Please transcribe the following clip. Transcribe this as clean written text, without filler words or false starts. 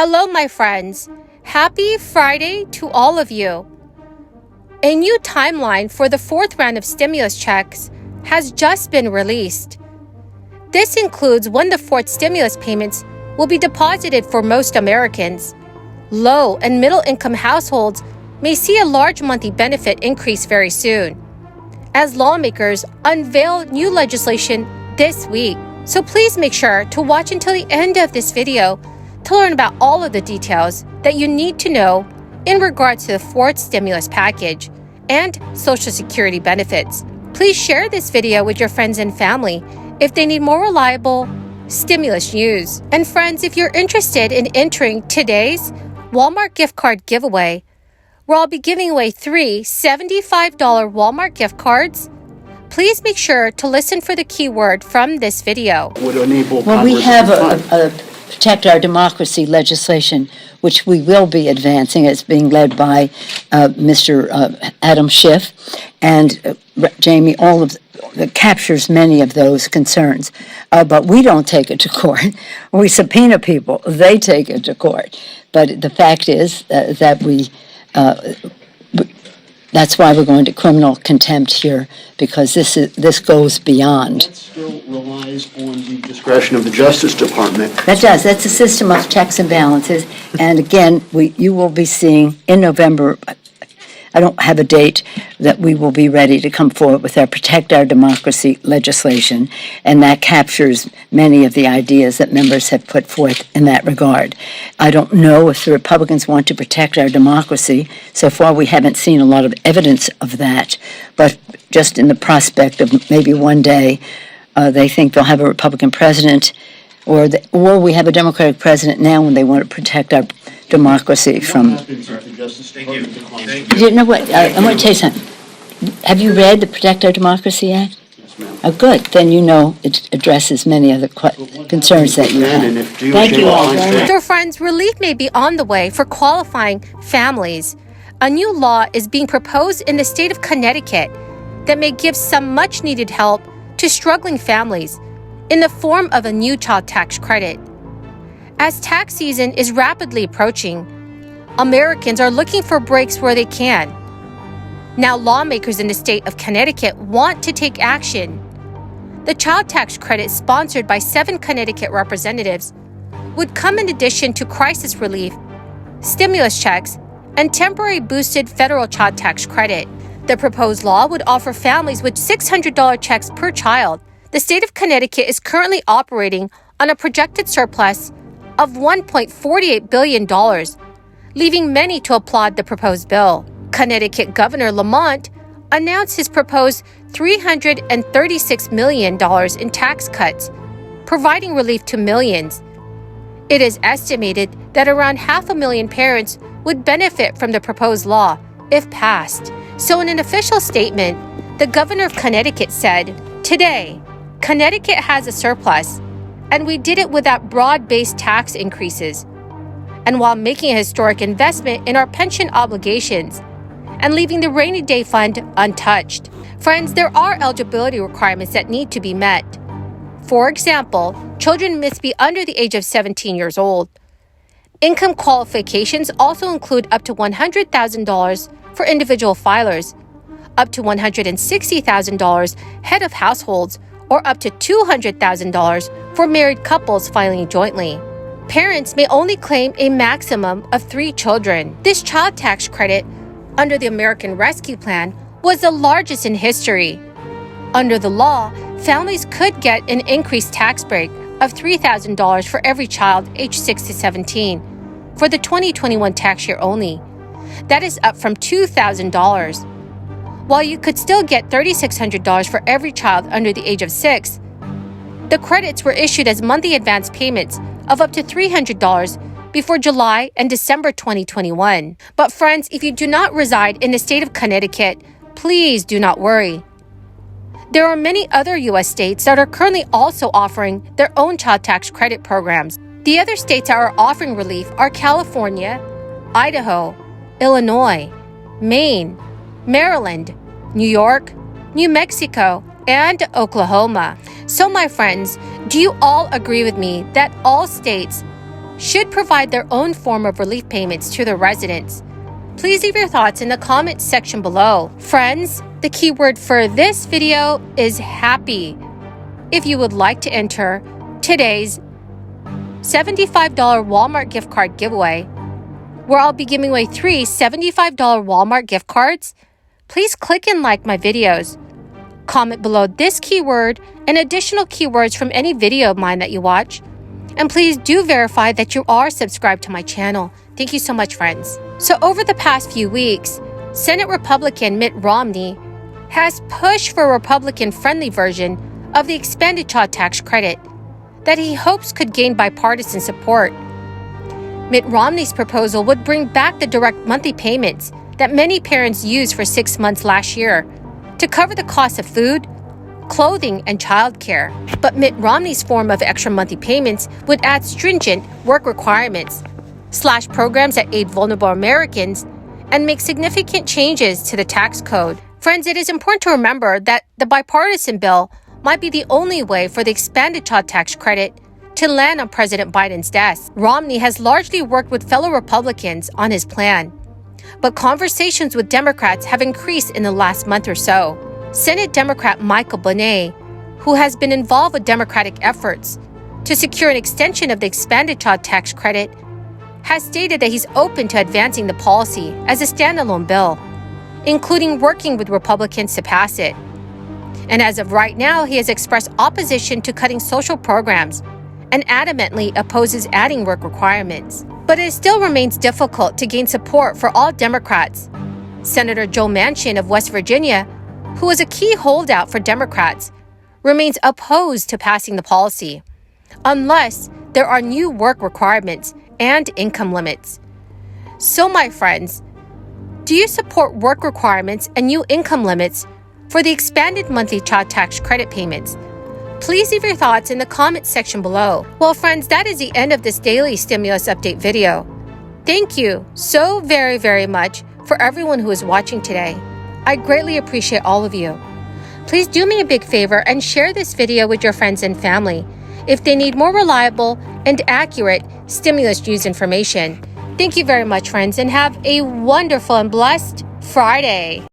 Hello, my friends. Happy Friday to all of you. A new timeline for the fourth round of stimulus checks has just been released. This includes when the fourth stimulus payments will be deposited for most Americans. Low and middle-income households may see a large monthly benefit increase very soon, as lawmakers unveil new legislation this week. So please make sure to watch until the end of this video to learn about all of the details that you need to know in regards to the fourth stimulus package and Social Security benefits. Please share this video with your friends and family if they need more reliable stimulus news. And friends, if you're interested in entering today's Walmart gift card giveaway, where I'll be giving away 3 $75 Walmart gift cards, please make sure to listen for the keyword from this video. Well, we have a Protect Our Democracy legislation, which we will be advancing. It's being led by Mr. Adam Schiff and Jamie, all of that captures many of those concerns. But we don't take it to court. We subpoena people. They take it to court. But the fact is that that's why we're going to criminal contempt here, because this goes beyond. That still relies on the discretion of the Justice Department. That does. That's a system of checks and balances. And again, you will be seeing in November, I don't have a date, that we will be ready to come forward with our Protect Our Democracy legislation, and that captures many of the ideas that members have put forth in that regard. I don't know if the Republicans want to protect our democracy. So far, we haven't seen a lot of evidence of that, but just in the prospect of maybe one day they think they'll have a Republican president, or we have a Democratic president now when they want to protect our democracy from. You know what? I want to tell you something. Have you read the Protect Our Democracy Act? Yes, ma'am. Oh, good. Then you know it addresses many of the concerns that you have. Thank you all very much. So friends, relief may be on the way for qualifying families. A new law is being proposed in the state of Connecticut that may give some much-needed help to struggling families in the form of a new child tax credit. As tax season is rapidly approaching, Americans are looking for breaks where they can. Now, lawmakers in the state of Connecticut want to take action. The child tax credit, sponsored by 7 Connecticut representatives, would come in addition to crisis relief, stimulus checks, and temporary boosted federal child tax credit. The proposed law would offer families with $600 checks per child. The state of Connecticut is currently operating on a projected surplus of $1.48 billion, leaving many to applaud the proposed bill. Connecticut Governor Lamont announced his proposed $336 million in tax cuts, providing relief to millions. It is estimated that around 500,000 parents would benefit from the proposed law if passed. So in an official statement, the governor of Connecticut said, "Today, Connecticut has a surplus, and we did it without broad-based tax increases, and while making a historic investment in our pension obligations and leaving the rainy day fund untouched." Friends, there are eligibility requirements that need to be met. For example, children must be under the age of 17 years old. Income qualifications also include up to $100,000 for individual filers, up to $160,000 head of households, or up to $200,000 for married couples filing jointly. Parents may only claim a maximum of 3 children. This child tax credit under the American Rescue Plan was the largest in history. Under the law, families could get an increased tax break of $3,000 for every child aged 6 to 17 for the 2021 tax year only. That is up from $2,000. While you could still get $3,600 for every child under the age of 6, the credits were issued as monthly advance payments of up to $300 before July and December 2021. But friends, if you do not reside in the state of Connecticut, please do not worry. There are many other U.S. states that are currently also offering their own child tax credit programs. The other states that are offering relief are California, Idaho, Illinois, Maine, Maryland, New York, New Mexico, and Oklahoma. So my friends, do you all agree with me that all states should provide their own form of relief payments to their residents. Please leave your thoughts in the comments section below. Friends, the keyword for this video is happy. If you would like to enter today's $75 Walmart gift card giveaway, where I'll be giving away 3 $75 Walmart gift cards, please click and like my videos. Comment below this keyword and additional keywords from any video of mine that you watch. And please do verify that you are subscribed to my channel. Thank you so much, friends. So over the past few weeks, Senate Republican Mitt Romney has pushed for a Republican-friendly version of the expanded child tax credit that he hopes could gain bipartisan support. Mitt Romney's proposal would bring back the direct monthly payments that many parents used for 6 months last year to cover the cost of food, clothing, and childcare. But Mitt Romney's form of extra monthly payments would add stringent work requirements, slash programs that aid vulnerable Americans, and make significant changes to the tax code. Friends, it is important to remember that the bipartisan bill might be the only way for the expanded child tax credit to land on President Biden's desk. Romney has largely worked with fellow Republicans on his plan, but conversations with Democrats have increased in the last month or so. Senate Democrat Michael Bonet, who has been involved with Democratic efforts to secure an extension of the expanded child tax credit, has stated that he's open to advancing the policy as a standalone bill, including working with Republicans to pass it. And as of right now, he has expressed opposition to cutting social programs and adamantly opposes adding work requirements. But it still remains difficult to gain support for all Democrats. Senator Joe Manchin of West Virginia, who is a key holdout for Democrats, remains opposed to passing the policy, unless there are new work requirements and income limits. So, my friends, do you support work requirements and new income limits for the expanded monthly child tax credit payments? Please leave your thoughts in the comments section below. Well, friends, that is the end of this daily stimulus update video. Thank you so very, very much for everyone who is watching today. I greatly appreciate all of you. Please do me a big favor and share this video with your friends and family if they need more reliable and accurate stimulus news information. Thank you very much, friends, and have a wonderful and blessed Friday.